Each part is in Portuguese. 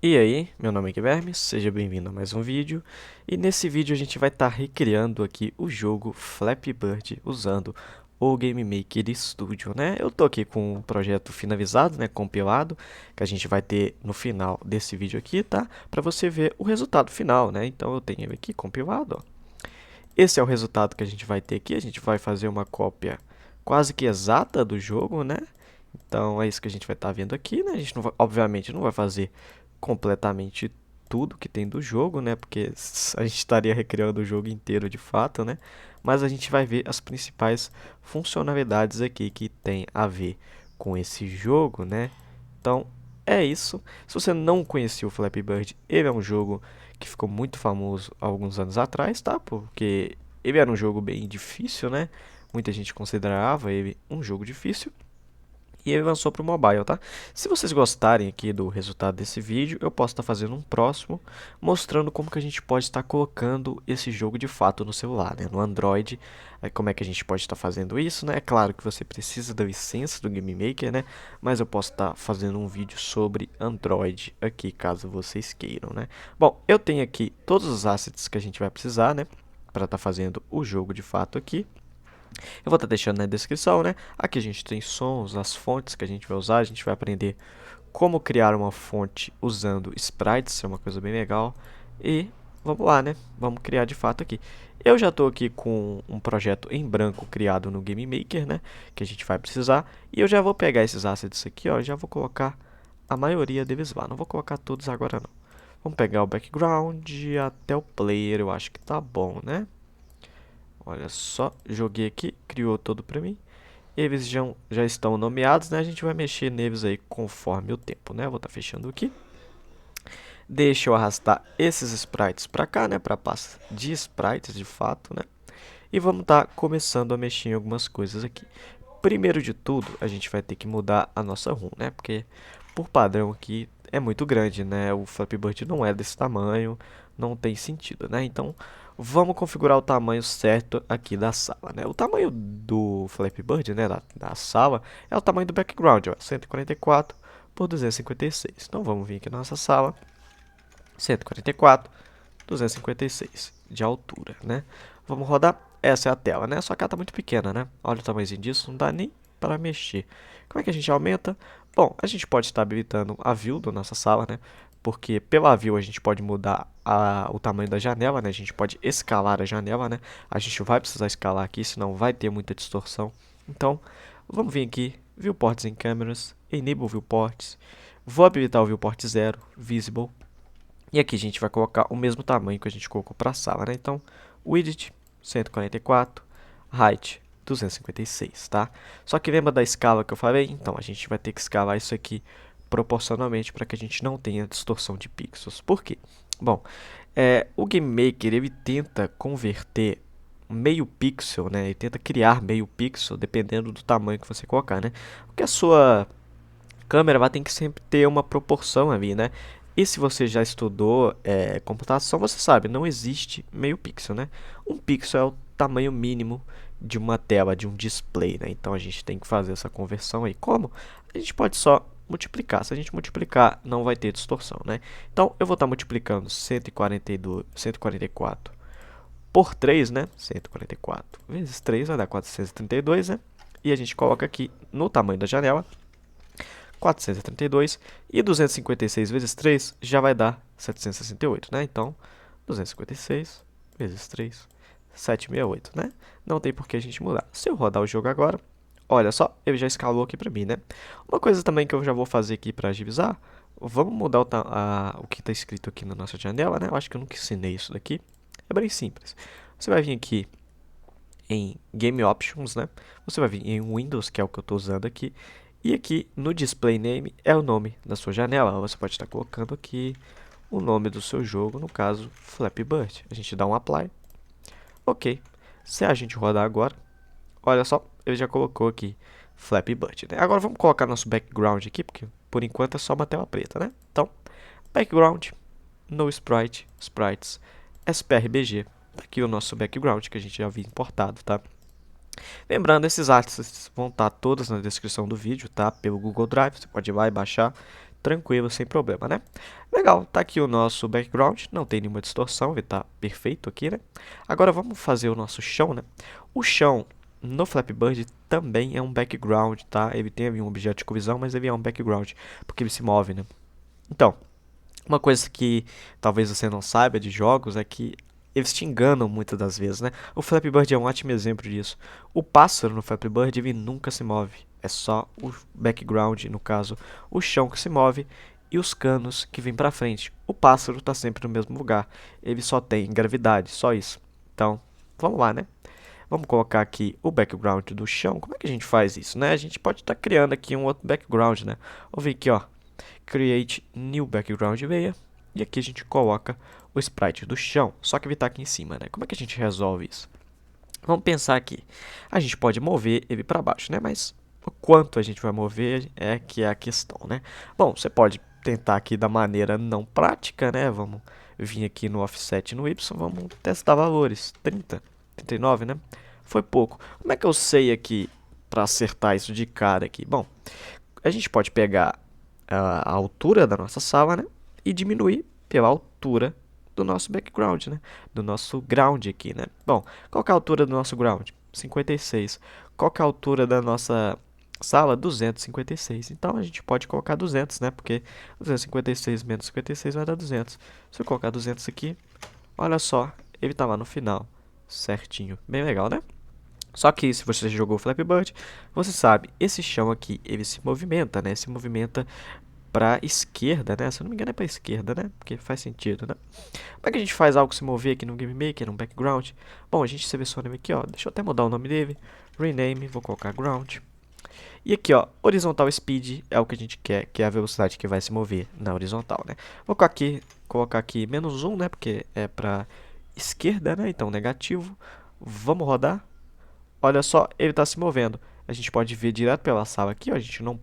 E aí, meu nome é Guilherme, seja bem-vindo a mais um vídeo. E nesse vídeo a gente vai estar recriando aqui o jogo Flappy Bird usando o Game Maker Studio, né? Eu tô aqui com o projeto finalizado, né, compilado, que a gente vai ter no final desse vídeo aqui, tá? Para você ver o resultado final, né? Então eu tenho ele aqui compilado, ó. Esse é o resultado que a gente vai ter aqui, a gente vai fazer uma cópia quase que exata do jogo, né? Então é isso que a gente vai estar vendo aqui, né? A gente não vai, obviamente não vai fazer completamente tudo que tem do jogo, né? Porque a gente estaria recriando o jogo inteiro de fato, né? Mas a gente vai ver as principais funcionalidades aqui que tem a ver com esse jogo, né? Então é isso. Se você não conhecia o Flappy Bird, ele é um jogo que ficou muito famoso há alguns anos atrás, tá? Porque ele era um jogo bem difícil, né? Muita gente considerava ele um jogo difícil e ele lançou para o mobile, tá? Se vocês gostarem aqui do resultado desse vídeo, eu posso estar fazendo um próximo mostrando como que a gente pode estar colocando esse jogo de fato no celular, né? No Android, como é que a gente pode estar fazendo isso, né? É claro que você precisa da licença do Game Maker, né? Mas eu posso estar fazendo um vídeo sobre Android aqui, caso vocês queiram, né? Bom, eu tenho aqui todos os assets que a gente vai precisar, né? Para estar fazendo o jogo de fato aqui. Eu vou estar deixando na descrição, né? Aqui a gente tem sons, as fontes que a gente vai usar. A gente vai aprender como criar uma fonte usando sprites, é uma coisa bem legal. E vamos lá, né? Vamos criar de fato aqui. Eu já estou aqui com um projeto em branco criado no Game Maker, né? Que a gente vai precisar. E eu já vou pegar esses assets aqui, ó. Já vou colocar a maioria deles lá. Não vou colocar todos agora, não. Vamos pegar o background até o player. Eu acho que tá bom, né? Olha só, joguei aqui, criou todo para mim. Eles já estão nomeados, né? A gente vai mexer neles aí conforme o tempo, né? Vou estar fechando aqui. Deixa eu arrastar esses sprites para cá, né? Para a pasta de sprites, de fato, né? E vamos estar começando a mexer em algumas coisas aqui. Primeiro de tudo, a gente vai ter que mudar a nossa ROM, né? Porque por padrão aqui é muito grande, né? O Flappy Bird não é desse tamanho, não tem sentido, né? Então, vamos configurar o tamanho certo aqui da sala, né? O tamanho do Flappy Bird, né, da sala, é o tamanho do background, ó, 144 por 256. Então, vamos vir aqui na nossa sala, 144, 256 de altura, né? Vamos rodar. Essa é a tela, né? Só que ela tá muito pequena, né? Olha o tamanhozinho disso, não dá nem para mexer. Como é que a gente aumenta? Bom, a gente pode estar habilitando a view da nossa sala, né? Porque pela view a gente pode mudar o tamanho da janela, né? A gente pode escalar a janela, né? A gente vai precisar escalar aqui, senão vai ter muita distorção. Então, vamos vir aqui, Viewports em Cameras, Enable Viewports. Vou habilitar o Viewport 0, Visible. E aqui a gente vai colocar o mesmo tamanho que a gente colocou para a sala, né? Então, width 144, height 256, tá? Só que lembra da escala que eu falei? Então, a gente vai ter que escalar isso aqui proporcionalmente para que a gente não tenha distorção de pixels. Por quê? Bom, o Game Maker ele tenta converter meio pixel, né? Ele tenta criar meio pixel dependendo do tamanho que você colocar, né? Porque a sua câmera vai ter que sempre ter uma proporção ali, né? E se você já estudou computação, você sabe, não existe meio pixel, né? Um pixel é o tamanho mínimo de uma tela, de um display, né? Então a gente tem que fazer essa conversão aí. Como? A gente pode só multiplicar. Se a gente multiplicar, não vai ter distorção, né? Então eu vou estar multiplicando 144 por 3, né? 144 vezes 3 vai dar 432, né? E a gente coloca aqui no tamanho da janela 432 e 256 vezes 3 já vai dar 768, né? Então, 256 vezes 3, 768, né? Não tem por que a gente mudar. Se eu rodar o jogo agora, olha só, ele já escalou aqui para mim, né? Uma coisa também que eu já vou fazer aqui para agilizar, vamos mudar o que está escrito aqui na nossa janela, né? Eu acho que eu nunca ensinei isso daqui. É bem simples. Você vai vir aqui em Game Options, né? Você vai vir em Windows, que é o que eu estou usando aqui. E aqui no Display Name é o nome da sua janela. Você pode estar colocando aqui o nome do seu jogo, no caso Flappy Bird. A gente dá um Apply. Ok. Se a gente rodar agora, olha só, ele já colocou aqui Flappy Bird, né? Agora vamos colocar nosso background aqui, porque por enquanto é só uma tela preta, né? Então, background, no sprite, sprites, SPRBG. Tá aqui o nosso background que a gente já havia importado, tá? Lembrando, esses artes vão estar todos na descrição do vídeo, tá? Pelo Google Drive, você pode ir lá e baixar. tranquilo, sem problema, né? Legal, tá aqui o nosso background, não tem nenhuma distorção, ele tá perfeito aqui, né? Agora vamos fazer o nosso chão, né? O chão no Flappy Bird também é um background, tá? Ele tem ali um objeto de covisão, mas ele é um background, porque ele se move, né? Então, uma coisa que talvez você não saiba de jogos é que eles te enganam muitas das vezes, né? O Flappy Bird é um ótimo exemplo disso. O pássaro no Flappy Bird ele nunca se move. É só o background, no caso, o chão que se move e os canos que vêm para frente. O pássaro está sempre no mesmo lugar. Ele só tem gravidade, só isso. Então, vamos lá, né? Vamos colocar aqui o background do chão. Como é que a gente faz isso, né? A gente pode estar criando aqui um outro background, né? Vou vir aqui, ó. Create New Background Layer. E aqui a gente coloca o sprite do chão, só que ele está aqui em cima, né? Como é que a gente resolve isso? Vamos pensar aqui. A gente pode mover ele para baixo, né? Mas o quanto a gente vai mover é que é a questão, né? Bom, você pode tentar aqui da maneira não prática, né? Vamos vir aqui no offset no Y, vamos testar valores. 30, 39, né? Foi pouco. Como é que eu sei aqui para acertar isso de cara aqui? Bom, a gente pode pegar a altura da nossa sala, né? E diminuir pela altura do nosso background, né? Do nosso ground aqui, né? Bom, qual que é a altura do nosso ground? 56. Qual que é a altura da nossa sala? 256. Então, a gente pode colocar 200, né? Porque 256 menos 56 vai dar 200. Se eu colocar 200 aqui, olha só, ele tá lá no final, certinho. Bem legal, né? Só que se você jogou Flappy Bird, você sabe, esse chão aqui, ele se movimenta, né? Se movimenta para esquerda, né? Se eu não me engano é para esquerda, né? Porque faz sentido, né? Como é que a gente faz algo se mover aqui no Game Maker, no background? Bom, a gente seleciona ele aqui, ó. Deixa eu até mudar o nome dele. Rename, vou colocar ground. E aqui, ó, horizontal speed é o que a gente quer, que é a velocidade que vai se mover na horizontal, né? Vou colocar aqui menos 1, né? Porque é para esquerda, né? Então negativo. Vamos rodar. Olha só, ele está se movendo. A gente pode ver direto pela sala aqui, ó. A gente não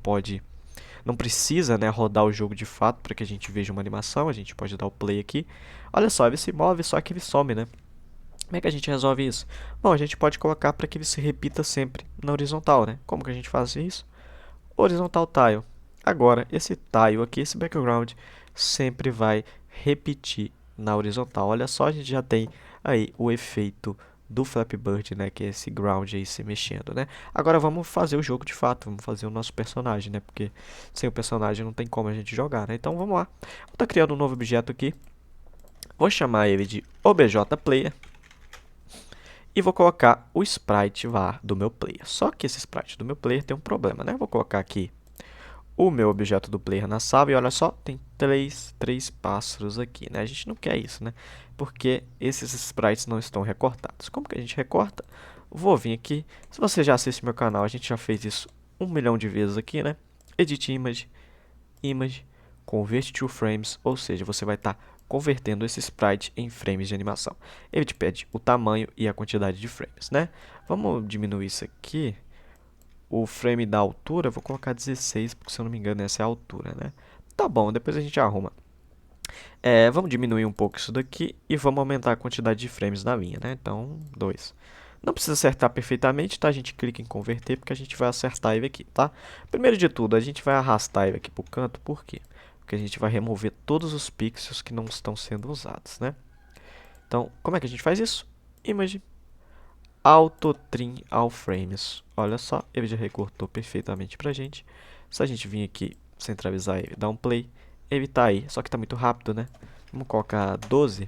precisa, né, rodar o jogo de fato para que a gente veja uma animação. A gente pode dar o play aqui. Olha só, ele se move, só que ele some, né? Como é que a gente resolve isso? Bom, a gente pode colocar para que ele se repita sempre na horizontal, né? Como que a gente faz isso? Horizontal tile. Agora, esse tile aqui, esse background, sempre vai repetir na horizontal. Olha só, a gente já tem aí o efeito do Flappy Bird, né, que é esse ground aí se mexendo, né? Agora vamos fazer o jogo de fato, vamos fazer o nosso personagem, né? Porque sem o personagem não tem como a gente jogar, né? Então vamos lá. Vou estar criando um novo objeto aqui. Vou chamar ele de OBJPlayer. E vou colocar o sprite var do meu player. Só que esse sprite do meu player tem um problema, né? Vou colocar aqui o meu objeto do player na sala e olha só, tem três pássaros aqui, né? A gente não quer isso, né? Porque esses sprites não estão recortados. Como que a gente recorta? Vou vir aqui. Se você já assiste meu canal, a gente já fez isso 1 milhão de vezes aqui, né? Edit Image, Image, Convert to Frames, ou seja, você vai estar convertendo esse sprite em frames de animação. Ele te pede o tamanho e a quantidade de frames, né? Vamos diminuir isso aqui. O frame da altura, vou colocar 16, porque se eu não me engano essa é a altura, né? Tá bom, depois a gente arruma. Vamos diminuir um pouco isso daqui e vamos aumentar a quantidade de frames na linha, né? Então, 2. Não precisa acertar perfeitamente, tá? A gente clica em converter, porque a gente vai acertar ele aqui, tá? Primeiro de tudo, a gente vai arrastar ele aqui pro canto, por quê? Porque a gente vai remover todos os pixels que não estão sendo usados, né? Então, como é que a gente faz isso? Image, Auto Trim All Frames. Olha só, ele já recortou perfeitamente pra gente. Se a gente vir aqui, centralizar ele, dar um play, ele tá aí, só que tá muito rápido, né? Vamos colocar 12.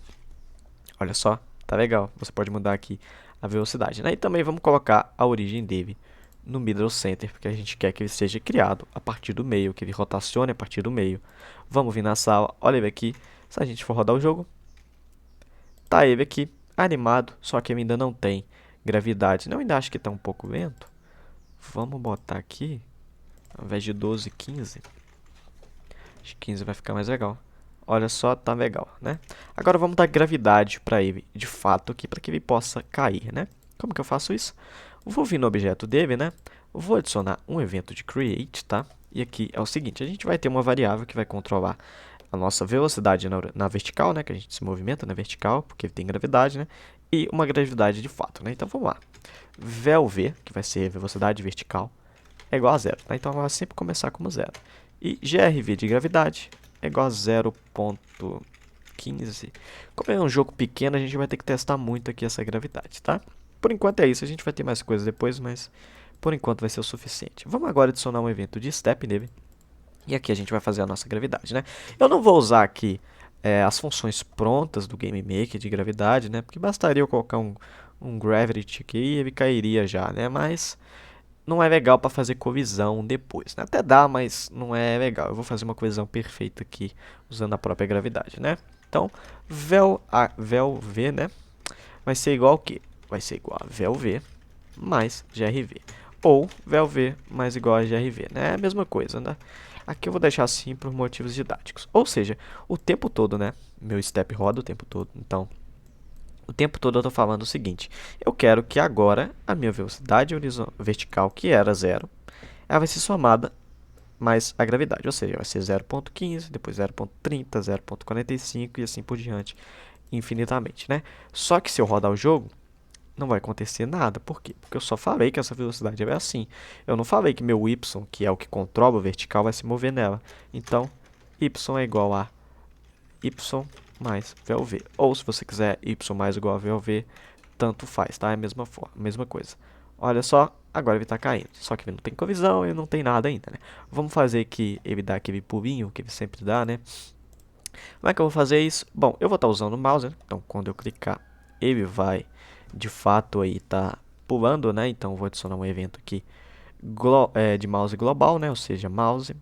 Olha só, tá legal. Você pode mudar aqui a velocidade, né? E também vamos colocar a origem dele no middle center, porque a gente quer que ele seja criado a partir do meio, que ele rotacione a partir do meio. Vamos vir na sala, olha ele aqui. Se a gente for rodar o jogo, tá ele aqui, animado, só que ele ainda não tem gravidade. Não, ainda acho que tá um pouco lento. Vamos botar aqui, ao invés de 12, 15. Acho que 15 vai ficar mais legal. Olha só, tá legal, né? Agora vamos dar gravidade para ele, de fato, aqui, para que ele possa cair, né? Como que eu faço isso? Vou vir no objeto dele, né? Vou adicionar um evento de create, tá? E aqui é o seguinte, a gente vai ter uma variável que vai controlar a nossa velocidade na vertical, né? Que a gente se movimenta na vertical, porque ele tem gravidade, né? E uma gravidade de fato, né? Então vamos lá. Vel v, que vai ser velocidade vertical, é igual a zero, tá? Então ela vai sempre começar como zero. E GRV de gravidade é igual a 0,15. Como é um jogo pequeno, a gente vai ter que testar muito aqui essa gravidade, tá? Por enquanto é isso, a gente vai ter mais coisas depois, mas por enquanto vai ser o suficiente. Vamos agora adicionar um evento de step nele. E aqui a gente vai fazer a nossa gravidade, né? Eu não vou usar aqui as funções prontas do Game Maker de gravidade, né? Porque bastaria eu colocar um Gravity aqui e ele cairia já, né? Mas não é legal para fazer colisão depois, né? Até dá, mas não é legal. Eu vou fazer uma colisão perfeita aqui usando a própria gravidade, né? Então, vel v, né? Vai ser igual ao quê? Vai ser igual a vel v mais GRV. Ou vel v mais igual a GRV, né? É a mesma coisa, né? Aqui eu vou deixar assim por motivos didáticos. Ou seja, o tempo todo, né? Meu step roda o tempo todo. Então, o tempo todo eu estou falando o seguinte. Eu quero que agora a minha velocidade vertical, que era zero, ela vai ser somada mais a gravidade. Ou seja, vai ser 0,15, depois 0,30, 0,45 e assim por diante, infinitamente, né? Só que se eu rodar o jogo, não vai acontecer nada. Por quê? Porque eu só falei que essa velocidade é assim. Eu não falei que meu y, que é o que controla o vertical, vai se mover nela. Então, y é igual a y mais VLV. Ou se você quiser y mais igual a VLV, tanto faz, tá? É a mesma forma, mesma coisa. Olha só, agora ele está caindo. Só que ele não tem colisão e não tem nada ainda, né? Vamos fazer que ele dá aquele pulinho que ele sempre dá, né? Como é que eu vou fazer isso? Bom, eu vou estar usando o mouse, né? Então quando eu clicar, ele vai de fato aí tá pulando, né? Então eu vou adicionar um evento aqui de mouse global, né? Ou seja, mouse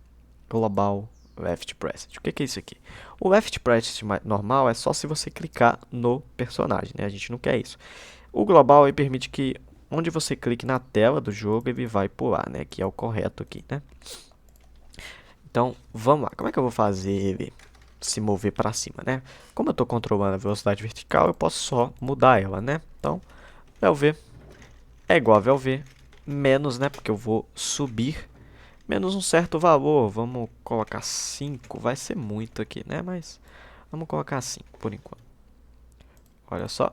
global left press. O que é isso aqui? O left press normal é só se você clicar no personagem, né? A gente não quer isso. O global ele permite que onde você clique na tela do jogo, ele vai pular, né? Que é o correto aqui, né? Então, vamos lá. Como é que eu vou fazer ele se mover para cima, né? Como eu estou controlando a velocidade vertical, eu posso só mudar ela, né? Então, vel é igual a vel menos, né? Porque eu vou subir menos um certo valor. Vamos colocar 5. Vai ser muito aqui, né? Mas vamos colocar 5 por enquanto. Olha só.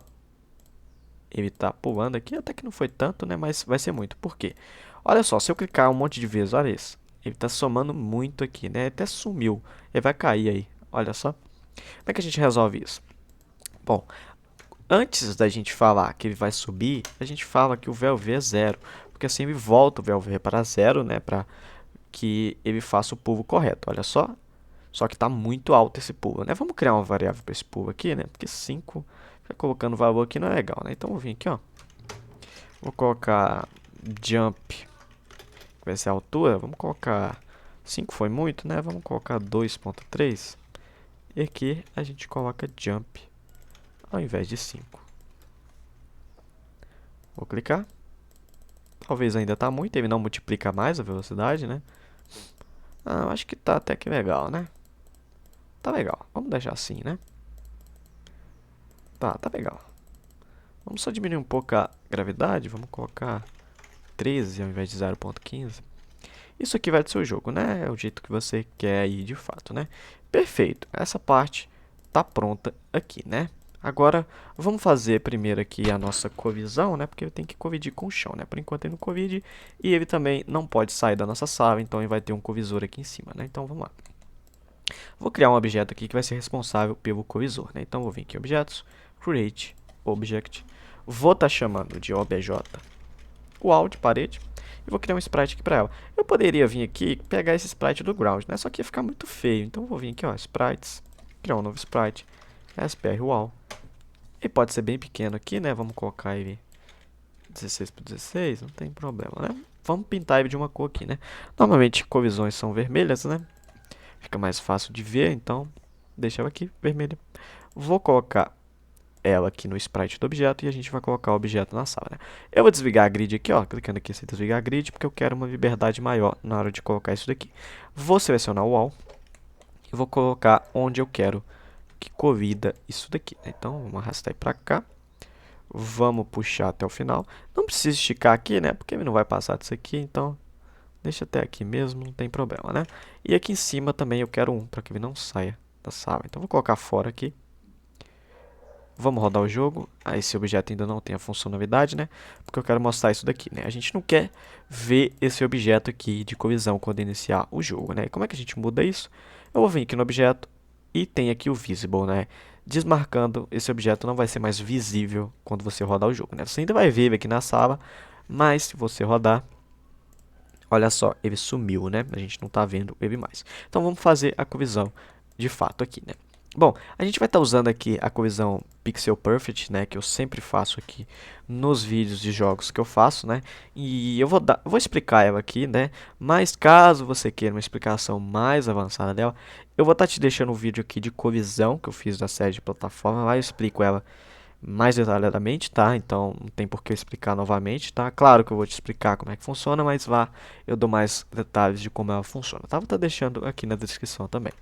Ele está pulando aqui. Até que não foi tanto, né? Mas vai ser muito. Por quê? Olha só. Se eu clicar um monte de vezes, olha isso. Ele está somando muito aqui, né? Até sumiu. Ele vai cair aí. Olha só. Como é que a gente resolve isso? Bom, antes da gente falar que ele vai subir, a gente fala que o vel v é zero. Porque assim ele volta o vel v para zero, né? Para que ele faça o pulo correto. Olha só. Só que está muito alto esse pulo, né? Vamos criar uma variável para esse pulo aqui, né? Porque 5, ficar colocando valor aqui não é legal, né? Então, vou vir aqui, ó. Vou colocar jump, que vai ser a altura. Vamos colocar 5 foi muito, né? Vamos colocar 2,3. E aqui a gente coloca jump ao invés de 5. Vou clicar. Talvez ainda está muito, ele não multiplica mais a velocidade, né? Ah, acho que tá até que legal, né? Tá legal. Vamos deixar assim, né? Tá legal. Vamos só diminuir um pouco a gravidade. Vamos colocar 13 ao invés de 0,15. Isso aqui vai do seu jogo, né? É o jeito que você quer ir de fato, né? Perfeito. Essa parte tá pronta aqui, né? Agora, vamos fazer primeiro aqui a nossa colisão, né? Porque ele tem que colidir com o chão, né? Por enquanto ele não colide e ele também não pode sair da nossa sala, então ele vai ter um colisor aqui em cima, né? Então, vamos lá. Vou criar um objeto aqui que vai ser responsável pelo colisor, né? Então, vou vir aqui em objetos, create object. Vou estar chamando de obj wall de parede e vou criar um sprite aqui para ela. Eu poderia vir aqui e pegar esse sprite do ground, né? Só que ia ficar muito feio. Então, eu vou vir aqui, ó, sprites, criar um novo sprite, spr wall. Ele pode ser bem pequeno aqui, né? Vamos colocar ele 16 por 16, não tem problema, né? Vamos pintar ele de uma cor aqui, né? Normalmente, colisões são vermelhas, né? Fica mais fácil de ver, então deixa ela aqui, vermelha. Vou colocar ela aqui no sprite do objeto e a gente vai colocar o objeto na sala, né? Eu vou desligar a grid aqui, ó, clicando aqui sem desligar a grid, porque eu quero uma liberdade maior na hora de colocar isso daqui. Vou selecionar o wall e vou colocar onde eu quero que colida isso daqui, né? Então, vamos arrastar aí pra cá. Vamos puxar até o final. Não precisa esticar aqui, né? Porque ele não vai passar disso aqui, então deixa até aqui mesmo, não tem problema, né? E aqui em cima também eu quero um, para que ele não saia da sala. Então, vou colocar fora aqui. Vamos rodar o jogo. Esse objeto ainda não tem a funcionalidade, né? Porque eu quero mostrar isso daqui, né? A gente não quer ver esse objeto aqui de colisão quando iniciar o jogo, né? Como é que a gente muda isso? Eu vou vir aqui no objeto e tem aqui o Visible, né? Desmarcando, esse objeto não vai ser mais visível quando você rodar o jogo, né? Você ainda vai ver ele aqui na sala, mas se você rodar, olha só, ele sumiu, né? A gente não está vendo ele mais. Então vamos fazer a colisão de fato aqui, né? Bom, a gente vai estar usando aqui a colisão Pixel Perfect, né, que eu sempre faço aqui nos vídeos de jogos que eu faço, né, e eu vou explicar ela aqui, né, mas caso você queira uma explicação mais avançada dela, eu vou estar te deixando um vídeo aqui de colisão que eu fiz da série de plataforma, lá eu explico ela mais detalhadamente, tá? Então não tem por que eu explicar novamente, tá? Claro que eu vou te explicar como é que funciona, mas lá eu dou mais detalhes de como ela funciona, tá? Vou estar deixando aqui na descrição também.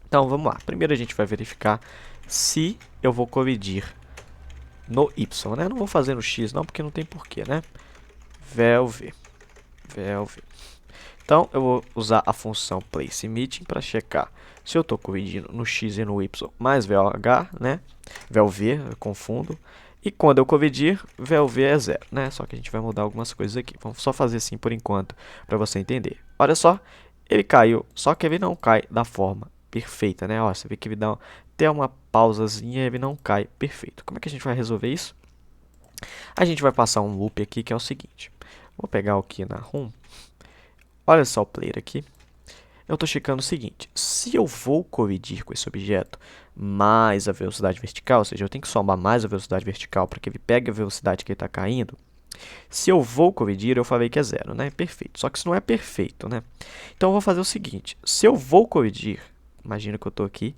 Então vamos lá. Primeiro a gente vai verificar se eu vou colidir no Y, né? Não vou fazer no X não, porque não tem porquê, né? Velv. Então eu vou usar a função placeMeeting para checar se eu estou colidindo no X e no Y mais VH, né? VLV, eu confundo. E quando eu colidir, VLV é 0, né? Só que a gente vai mudar algumas coisas aqui. Vamos só fazer assim por enquanto, para você entender. Olha só, ele caiu, só que ele não cai da forma perfeita, né? Ó, você vê que ele dá até uma pausazinha e ele não cai perfeito. Como é que a gente vai resolver isso? A gente vai passar um loop aqui que é o seguinte. Vou pegar aqui na Home. Olha só o player aqui. Eu estou checando o seguinte, se eu vou colidir com esse objeto mais a velocidade vertical, ou seja, eu tenho que somar mais a velocidade vertical para que ele pegue a velocidade que ele está caindo, se eu vou colidir, eu falei que é 0, né? Perfeito. Só que isso não é perfeito, né? Então eu vou fazer o seguinte, se eu vou colidir, imagina que eu estou aqui,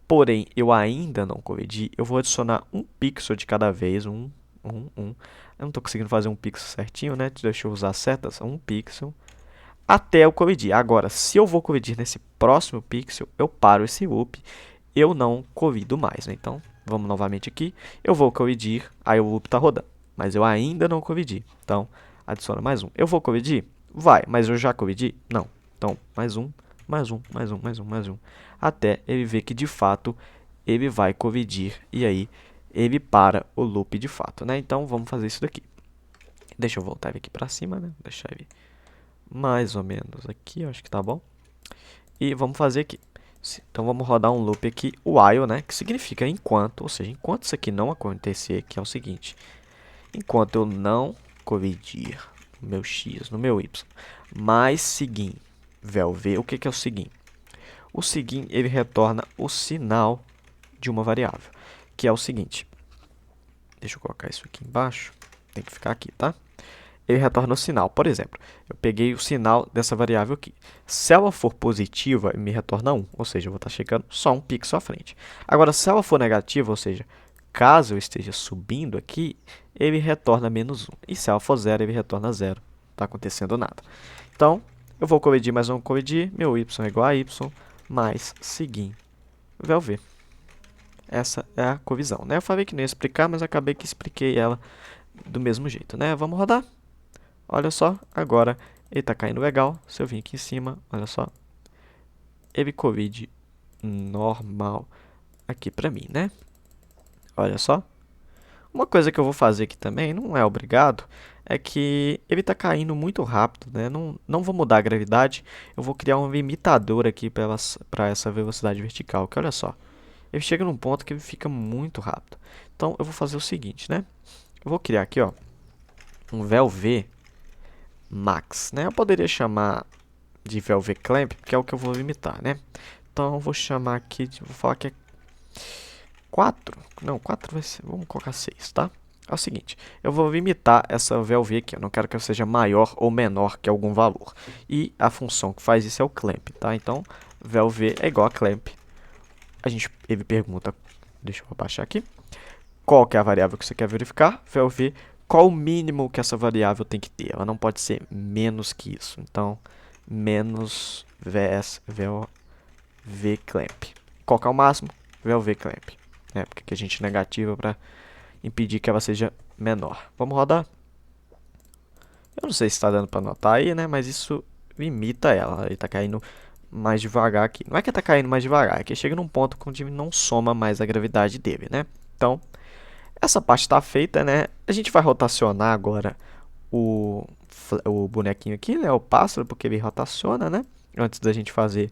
porém eu ainda não colidi, eu vou adicionar um pixel de cada vez, um. Eu não estou conseguindo fazer um pixel certinho, né? Deixa eu usar a seta, só um pixel até eu colidir. Agora, se eu vou colidir nesse próximo pixel, eu paro esse loop, eu não colido mais, né? Então, vamos novamente aqui, eu vou colidir, aí o loop está rodando, mas eu ainda não colidi. Então, adiciona mais um. Eu vou colidir? Vai, mas eu já colidi? Não. Então, mais um, até ele ver que de fato ele vai colidir e aí ele para o loop de fato, né? Então, vamos fazer isso daqui. Deixa eu voltar ele aqui para cima, né? Deixar ele mais ou menos aqui, eu acho que tá bom. E vamos fazer aqui. Então vamos rodar um loop aqui, o while, né, que significa enquanto, ou seja, enquanto isso aqui não acontecer, que é o seguinte. Enquanto eu não colidir no meu x, no meu y, mais seguir velv, o que é o seguir? O seguir, ele retorna o sinal de uma variável, que é o seguinte. Deixa eu colocar isso aqui embaixo, tem que ficar aqui, tá? Ele retorna o sinal. Por exemplo, eu peguei o sinal dessa variável aqui. Se ela for positiva, me retorna 1, ou seja, eu vou estar chegando só um pixel à frente. Agora, se ela for negativa, ou seja, caso eu esteja subindo aqui, ele retorna menos 1. E se ela for 0, ele retorna 0. Não está acontecendo nada. Então, eu vou colidir, mas não colidir. Meu y é igual a y, mais seguir velv. Essa é a colisão, né? Eu falei que não ia explicar, mas acabei que expliquei ela do mesmo jeito, né? Vamos rodar. Olha só, agora ele está caindo legal. Se eu vir aqui em cima, olha só, ele colide normal aqui para mim, né? Olha só. Uma coisa que eu vou fazer aqui também, não é obrigado, é que ele está caindo muito rápido, né? Não vou mudar a gravidade, eu vou criar um limitador aqui para essa velocidade vertical, que olha só, ele chega num ponto que ele fica muito rápido. Então, eu vou fazer o seguinte, né? Eu vou criar aqui, ó, um velv max, né? Eu poderia chamar de velv clamp, porque é o que eu vou limitar, né? Então, eu vou chamar aqui, vou falar que é 4. Não, 4 vai ser, vamos colocar 6, tá? É o seguinte, eu vou limitar essa velv aqui, eu não quero que ela seja maior ou menor que algum valor. E a função que faz isso é o clamp, tá? Então, velv é igual a clamp. Ele pergunta, deixa eu abaixar aqui, qual que é a variável que você quer verificar? Velv, qual o mínimo que essa variável tem que ter? Ela não pode ser menos que isso. Então, menos vs velv clamp. Qual que é o máximo? Velv clamp. Porque aqui a gente negativa para impedir que ela seja menor. Vamos rodar? Eu não sei se está dando para notar aí, né? Mas isso limita ela. Ele está caindo mais devagar aqui. Não é que está caindo mais devagar, é que chega num ponto onde não soma mais a gravidade dele, né? Então, essa parte está feita, né? A gente vai rotacionar agora o bonequinho aqui, né? O pássaro, porque ele rotaciona, né? Antes da gente fazer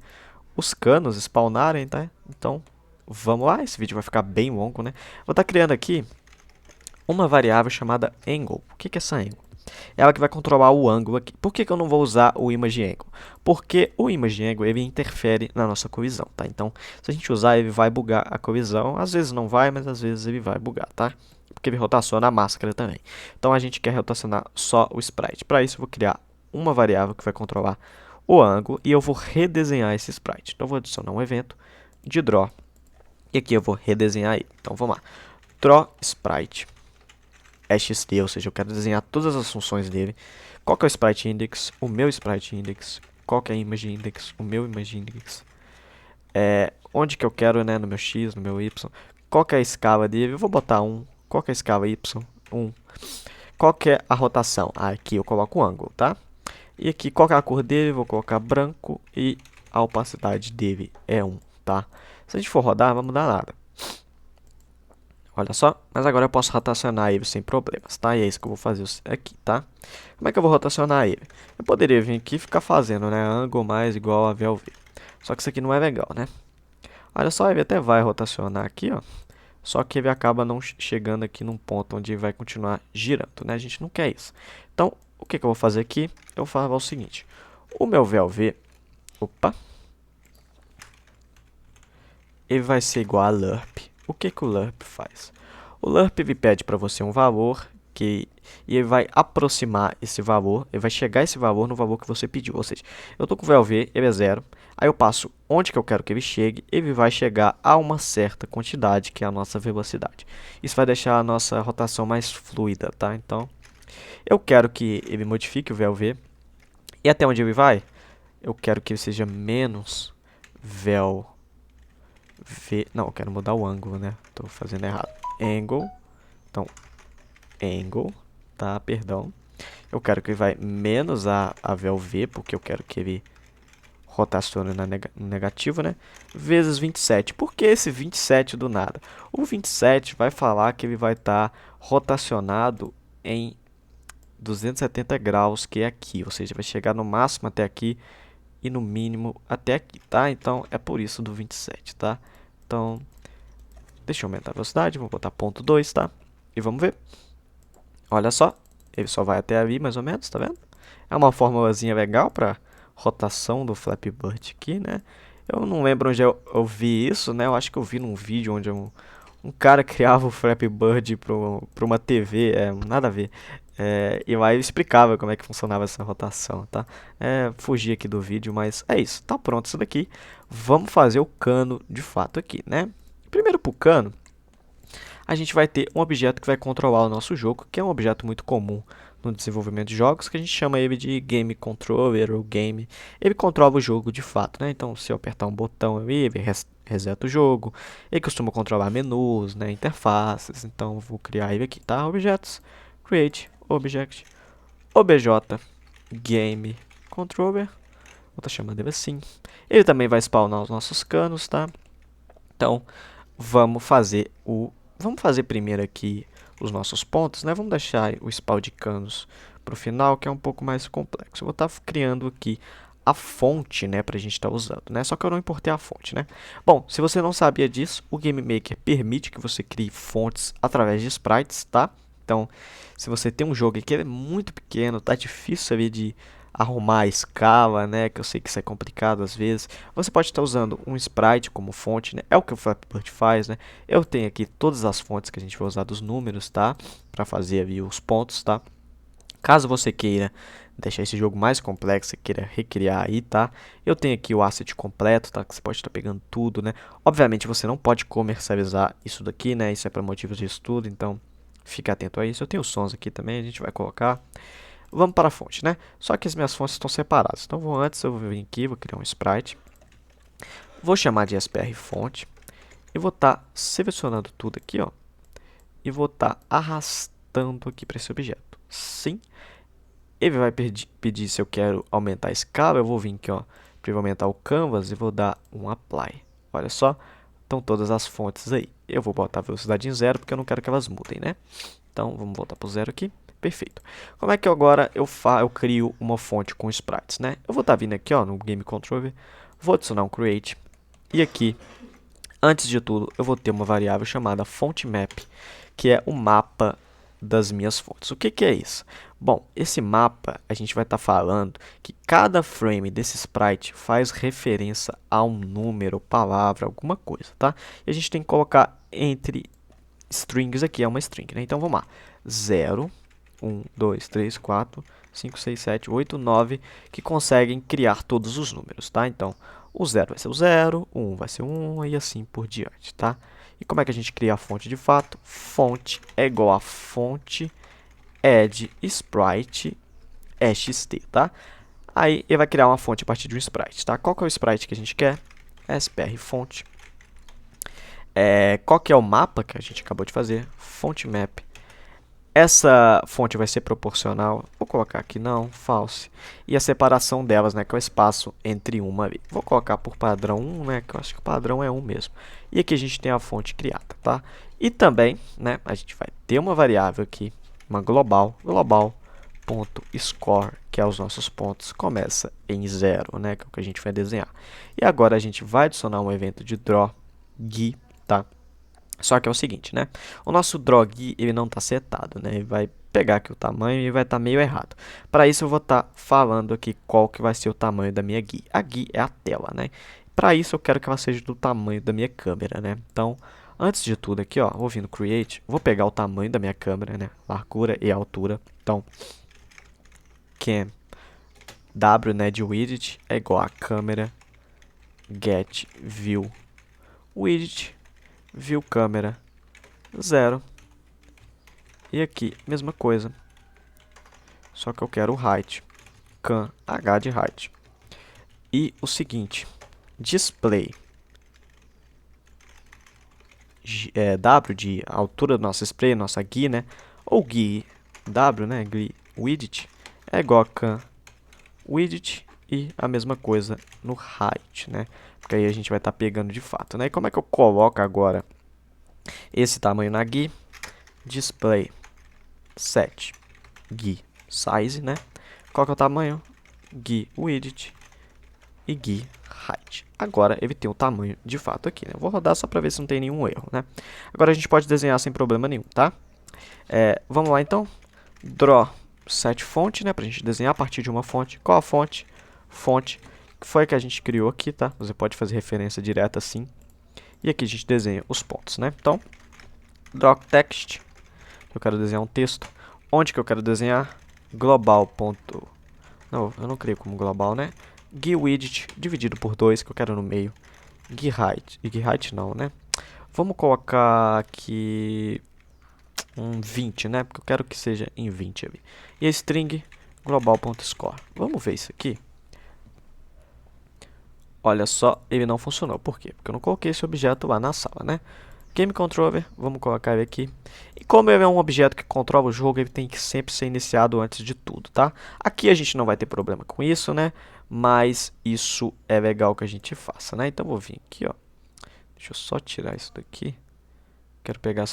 os canos spawnarem, tá? Então, vamos lá. Esse vídeo vai ficar bem longo, né? Vou estar criando aqui uma variável chamada angle. O que é essa angle? Ela que vai controlar o ângulo aqui. Por que eu não vou usar o image angle? Porque o image angle ele interfere na nossa colisão, tá? Então, se a gente usar, ele vai bugar a colisão. Às vezes não vai, mas às vezes ele vai bugar, tá? Porque ele rotaciona a máscara também. Então, a gente quer rotacionar só o sprite. Para isso, eu vou criar uma variável que vai controlar o ângulo e eu vou redesenhar esse sprite. Então, eu vou adicionar um evento de draw e aqui eu vou redesenhar ele. Então, vamos lá. Draw sprite EXT, ou seja, eu quero desenhar todas as funções dele. Qual que é o sprite index? O meu sprite index. Qual que é a image index? O meu image index. Onde que eu quero, né, no meu x, no meu y. Qual que é a escala dele? Eu vou botar 1. Qual que é a escala y? 1. Qual que é a rotação? Aqui eu coloco o ângulo, tá? E aqui, qual que é a cor dele? Vou colocar branco e a opacidade dele é 1, tá? Se a gente for rodar, não vai mudar nada. Olha só, mas agora eu posso rotacionar ele sem problemas, tá? E é isso que eu vou fazer aqui, tá? Como é que eu vou rotacionar ele? Eu poderia vir aqui e ficar fazendo, né? Ângulo mais igual a VLV. Só que isso aqui não é legal, né? Olha só, ele até vai rotacionar aqui, ó. Só que ele acaba não chegando aqui num ponto onde ele vai continuar girando, né? A gente não quer isso. Então, o que eu vou fazer aqui? Eu vou fazer o seguinte. O meu VLV, opa, ele vai ser igual a LURP. O que o LURP faz? O LURP ele pede para você um valor e ele vai aproximar esse valor, ele vai chegar esse valor no valor que você pediu. Ou seja, eu estou com o VLV, ele é 0, aí eu passo onde que eu quero que ele chegue, ele vai chegar a uma certa quantidade, que é a nossa velocidade. Isso vai deixar a nossa rotação mais fluida, tá? Então, eu quero que ele modifique o VLV. E até onde ele vai? Eu quero que ele seja menos VLV. Não, eu quero mudar o ângulo, né? Tô fazendo errado. Angle. Então, angle, tá? Perdão. Eu quero que ele vai menos a VLV, porque eu quero que ele rotacione no negativo, né? Vezes 27. Por que esse 27 do nada? O 27 vai falar que ele vai estar rotacionado em 270 graus, que é aqui. Ou seja, vai chegar no máximo até aqui e no mínimo até aqui, tá? Então, é por isso do 27, tá? Então, deixa eu aumentar a velocidade, vou botar 0,2, tá? E vamos ver. Olha só, ele só vai até ali, mais ou menos, tá vendo? É uma formulazinha legal para rotação do Flappy Bird aqui, né? Eu não lembro onde eu vi isso, né? Eu acho que eu vi num vídeo onde um cara criava o Flappy Bird para uma TV, nada a ver. E lá ele explicava como é que funcionava essa rotação, tá? Fugi aqui do vídeo, mas é isso. Tá pronto isso daqui. Vamos fazer o cano de fato aqui, né? Primeiro pro cano, a gente vai ter um objeto que vai controlar o nosso jogo, que é um objeto muito comum no desenvolvimento de jogos, que a gente chama ele de Game Controller ou Game. Ele controla o jogo de fato, né? Então, se eu apertar um botão ali, ele reseta o jogo. Ele costuma controlar menus, né? Interfaces. Então, eu vou criar ele aqui, tá? Objetos, Create, Object, OBJ, Game Controller. Vou estar chamando ele assim. Ele também vai spawnar os nossos canos, tá? Então, vamos fazer primeiro aqui os nossos pontos, né? Vamos deixar o spawn de canos para o final, que é um pouco mais complexo. Eu vou estar criando aqui a fonte, né, para a gente estar usando, né? Só que eu não importei a fonte, né? Bom, se você não sabia disso, o Game Maker permite que você crie fontes através de sprites, tá? Então, se você tem um jogo que é muito pequeno, tá difícil ali de arrumar a escala, né, que eu sei que isso é complicado às vezes, você pode estar usando um sprite como fonte, né, é o que o Flappy Bird faz, né, eu tenho aqui todas as fontes que a gente vai usar dos números, tá, para fazer ali os pontos, tá, caso você queira deixar esse jogo mais complexo, queira recriar aí, tá, eu tenho aqui o asset completo, tá, que você pode estar pegando tudo, né, obviamente você não pode comercializar isso daqui, né, isso é para motivos de estudo, então fica atento a isso, eu tenho os sons aqui também, a gente vai colocar. Vamos para a fonte, né? Só que as minhas fontes estão separadas. Então, eu vou vir aqui, vou criar um sprite. Vou chamar de SPR fonte. E vou estar selecionando tudo aqui, ó. E vou estar arrastando aqui para esse objeto. Sim. Ele vai pedir se eu quero aumentar a escala. Eu vou vir aqui, ó, para aumentar o canvas e vou dar um apply. Olha só. estão todas as fontes aí. Eu vou botar a velocidade em 0 porque eu não quero que elas mudem, né? Então, vamos voltar para o 0 aqui. Perfeito. Como é que agora eu crio uma fonte com sprites, né? Eu vou estar vindo aqui, ó, no Game Controller, vou adicionar um Create. E aqui, antes de tudo, eu vou ter uma variável chamada FontMap, que é o mapa das minhas fontes. O que é isso? Bom, esse mapa a gente vai estar falando que cada frame desse sprite faz referência a um número, palavra, alguma coisa, tá? E a gente tem que colocar entre strings aqui, é uma string, né? Então vamos lá. 0, 1, 2, 3, 4, 5, 6, 7, 8, 9, que conseguem criar todos os números, tá? Então, o 0 vai ser o 0, o 1 vai ser o 1 e assim por diante, tá? E como é que a gente cria a fonte de fato? Fonte é igual a fonte add sprite xt, tá? Aí ele vai criar uma fonte a partir de um sprite, tá? Qual que é o sprite que a gente quer? SPR fonte. Qual que é o mapa que a gente acabou de fazer? Fonte map. Essa fonte vai ser proporcional. Vou colocar aqui não, false. E a separação delas, né, que é o espaço entre uma ali. Vou colocar por padrão 1, né, que eu acho que o padrão é 1 mesmo. E aqui a gente tem a fonte criada, tá? E também, né, a gente vai ter uma variável aqui, uma global ponto score, que é os nossos pontos, começa em 0, né, que é o que a gente vai desenhar. E agora a gente vai adicionar um evento de draw GUI, tá? Só que é o seguinte, né? O nosso draw GUI, ele não está setado, né? Ele vai pegar aqui o tamanho e vai estar meio errado. Para isso eu vou estar falando aqui qual que vai ser o tamanho da minha GUI. A GUI é a tela, né? Para isso eu quero que ela seja do tamanho da minha câmera, né? Então, antes de tudo aqui, ó, vou vir no Create, vou pegar o tamanho da minha câmera, né? Largura e altura. Então, cam w, né, de widget é igual a câmera get view widget view câmera 0. E aqui, mesma coisa. Só que eu quero o height. Cam h de height. E o seguinte, display w de altura do nosso display, nossa GUI, né? Ou GUI w, né? GUI widget é igual a cam widget e a mesma coisa no height, né? Porque aí a gente vai estar pegando de fato, né? E como é que eu coloco agora esse tamanho na GUI? Display set GUI size, né? Qual que é o tamanho? GUI widget e GUI height. Agora ele tem o tamanho de fato aqui, né? Eu vou rodar só para ver se não tem nenhum erro, né? Agora a gente pode desenhar sem problema nenhum, tá? Vamos lá então. Draw set fonte, né? Para a gente desenhar a partir de uma fonte. Qual a fonte? Fonte que foi a que a gente criou aqui, tá? Você pode fazer referência direta assim. E aqui a gente desenha os pontos, né? Então, draw text. Eu quero desenhar um texto. Onde que eu quero desenhar? Global. Não, eu não criei como global, né? GUI widget dividido por 2, que eu quero no meio. GUI height. E GUI height não, né? Vamos colocar aqui um 20, né? Porque eu quero que seja em 20 ali. E a string global.score. Vamos ver isso aqui. Olha só, ele não funcionou. Por quê? Porque eu não coloquei esse objeto lá na sala, né? Game Controller, vamos colocar ele aqui. E como ele é um objeto que controla o jogo, ele tem que sempre ser iniciado antes de tudo, tá? Aqui a gente não vai ter problema com isso, né? Mas isso é legal que a gente faça, né? Então, vou vir aqui, ó. Deixa eu só tirar isso daqui. Quero pegar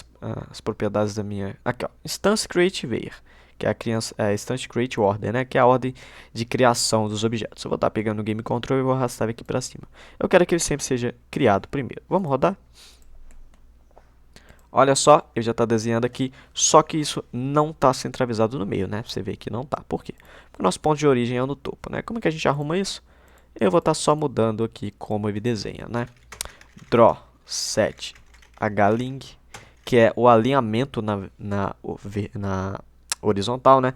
as propriedades da minha... Aqui, ó. Instance Create Layer, que é a Instance Create Order, né? Que é a ordem de criação dos objetos. Eu vou estar pegando o Game Controller e vou arrastar ele aqui para cima. Eu quero que ele sempre seja criado primeiro. Vamos rodar? Olha só, ele já está desenhando aqui, só que isso não está centralizado no meio, né? Você vê que não está. Por quê? Porque o nosso ponto de origem é no topo, né? Como é que a gente arruma isso? Eu vou estar só mudando aqui como ele desenha, né? Draw set hling, que é o alinhamento na horizontal, né?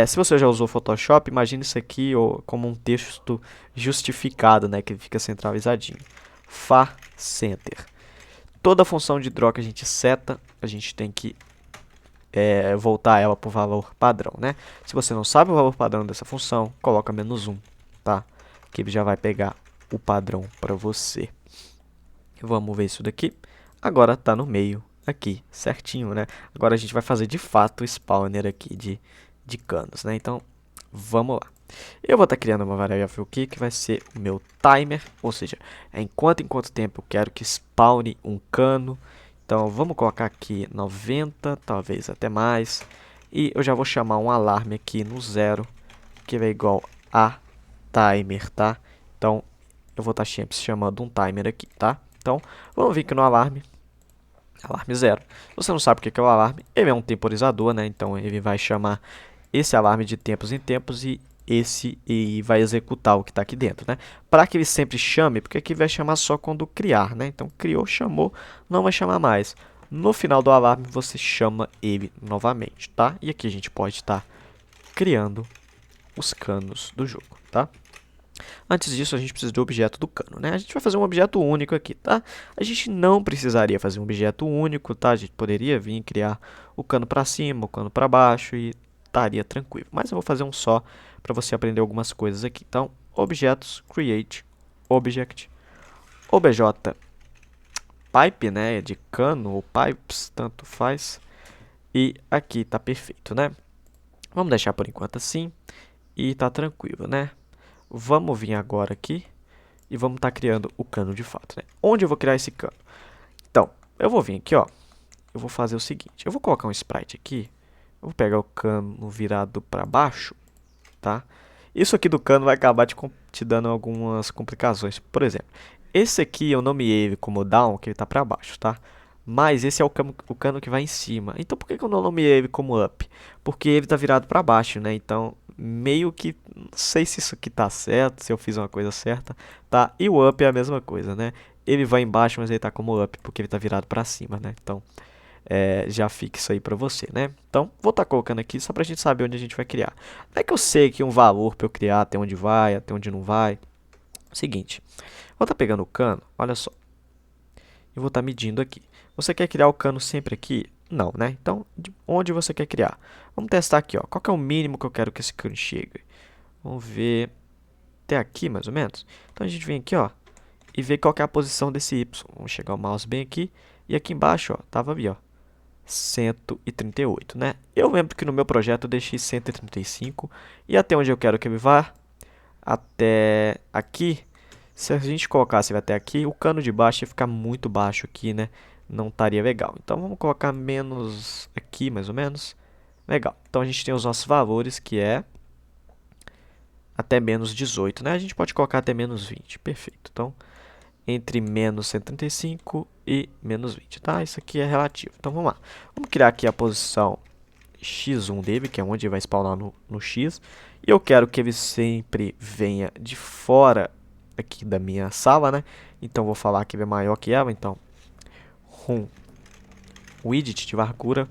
Se você já usou Photoshop, imagine isso aqui como um texto justificado, né? Que fica centralizadinho. Far center. Toda função de draw que a gente seta, a gente tem que voltar ela para o valor padrão, né? Se você não sabe o valor padrão dessa função, coloca -1, tá? Que ele já vai pegar o padrão para você. Vamos ver isso daqui. Agora está no meio aqui, certinho, né? Agora a gente vai fazer de fato o spawner aqui de canos, né? Então, vamos lá. Eu vou estar criando uma variável aqui que vai ser o meu timer, ou seja, é em quanto tempo eu quero que spawne um cano. Então vamos colocar aqui 90, talvez até mais. E eu já vou chamar um alarme aqui no 0, que vai igual a timer, tá? Então eu vou estar sempre chamando um timer aqui, tá? Então vamos vir aqui no alarme. Alarme 0. Se você não sabe o que é o alarme, ele é um temporizador, né? Então ele vai chamar esse alarme de tempos em tempos e vai executar o que está aqui dentro, né? Para que ele sempre chame, porque aqui vai chamar só quando criar, né? Então criou, chamou, não vai chamar mais. No final do alarme você chama ele novamente, tá? E aqui a gente pode estar criando os canos do jogo, tá? Antes disso, a gente precisa do objeto do cano, né? A gente vai fazer um objeto único aqui, tá? A gente não precisaria fazer um objeto único, tá? A gente poderia vir criar o cano para cima, o cano para baixo e estaria tranquilo. Mas eu vou fazer um só para você aprender algumas coisas aqui. Então, objetos, create, object, obj, pipe, né? De cano ou pipes, tanto faz. E aqui tá perfeito, né? Vamos deixar por enquanto assim e tá tranquilo, né? Vamos vir agora aqui e vamos estar criando o cano de fato, né? Onde eu vou criar esse cano? Então, eu vou vir aqui, ó. Eu vou fazer o seguinte. Eu vou colocar um sprite aqui. Eu vou pegar o cano virado para baixo, tá? Isso aqui do cano vai acabar te dando algumas complicações. Por exemplo, esse aqui eu nomeei ele como down, que ele está para baixo, tá? Mas esse é o cano que vai em cima. Então por que eu não nomeei ele como up? Porque ele está virado para baixo, né? Então meio que não sei se isso aqui tá certo, se eu fiz uma coisa certa, tá? E o up é a mesma coisa, né? Ele vai embaixo, mas ele tá como up porque ele tá virado para cima, né? Então já fica isso aí para você, né? Então, vou estar colocando aqui só para a gente saber onde a gente vai criar. Não é que eu sei que um valor para eu criar até onde vai, até onde não vai. Seguinte, vou estar pegando o cano, olha só. E vou estar medindo aqui. Você quer criar o cano sempre aqui? Não, né? Então, onde você quer criar? Vamos testar aqui, ó. Qual que é o mínimo que eu quero que esse cano chegue? Vamos ver até aqui, mais ou menos. Então, a gente vem aqui, ó, e vê qual que é a posição desse Y. Vamos chegar o mouse bem aqui. E aqui embaixo, ó, tava ali, ó. 138, né? Eu lembro que no meu projeto eu deixei 135 e até onde eu quero que ele vá, até aqui. Se a gente colocasse ele até aqui, o cano de baixo ia ficar muito baixo aqui, né? Não estaria legal. Então vamos colocar menos aqui, mais ou menos. Legal. Então a gente tem os nossos valores, que é até menos 18, né? A gente pode colocar até menos 20. Perfeito. Então, entre menos 135 e menos 20, tá? Isso aqui é relativo. Então, vamos lá. Vamos criar aqui a posição x1 dele, que é onde ele vai spawnar no x. E eu quero que ele sempre venha de fora aqui da minha sala, né? Então, vou falar que ele é maior que ela. Então, widget de largura,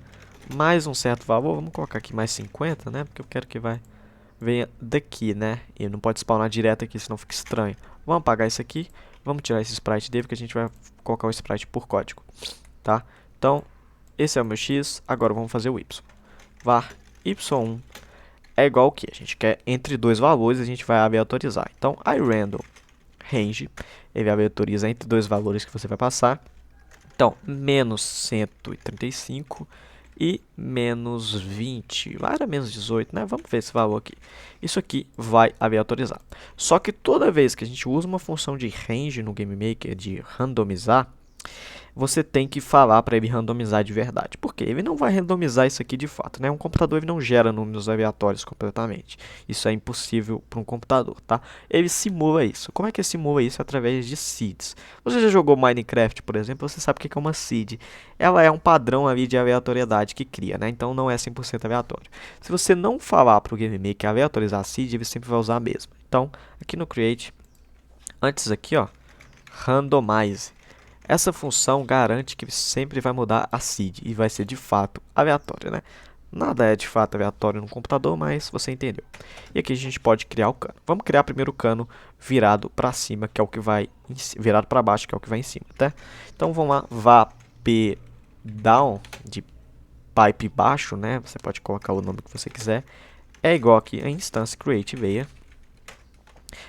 mais um certo valor. Vamos colocar aqui mais 50, né? Porque eu quero que venha daqui, né? E não pode spawnar direto aqui, senão fica estranho. Vamos apagar isso aqui. Vamos tirar esse sprite dele, que a gente vai colocar o sprite por código, tá? Então, esse é o meu x. Agora vamos fazer o y. Var y1 é igual ao que? A gente quer entre dois valores, a gente vai aleatorizar. Então, irandom range, ele aleatoriza entre dois valores que você vai passar. Então, menos 135 e menos 20. Vai dar menos 18, né? Vamos ver esse valor aqui. Isso aqui vai aleatorizar. Só que toda vez que a gente usa uma função de range no GameMaker, de randomizar, você tem que falar para ele randomizar de verdade. Porque ele não vai randomizar isso aqui de fato, né? Um computador ele não gera números aleatórios completamente. Isso é impossível para um computador, tá? Ele simula isso. Como é que ele simula isso? Através de seeds. Você já jogou Minecraft, por exemplo, você sabe o que é uma seed. Ela é um padrão ali de aleatoriedade que cria, né? Então não é 100% aleatório. Se você não falar para o GameMaker aleatorizar a seed, ele sempre vai usar a mesma. Então, aqui no Create, antes aqui, ó, randomize. Essa função garante que ele sempre vai mudar a seed e vai ser de fato aleatório, né? Nada é de fato aleatório no computador, mas você entendeu. E aqui a gente pode criar o cano. Vamos criar primeiro o cano virado para cima, que é o que vai virado para baixo, que é o que vai em cima, tá? Então vamos lá, vá p down de pipe baixo, né? Você pode colocar o nome que você quiser. É igual aqui a instância create layer.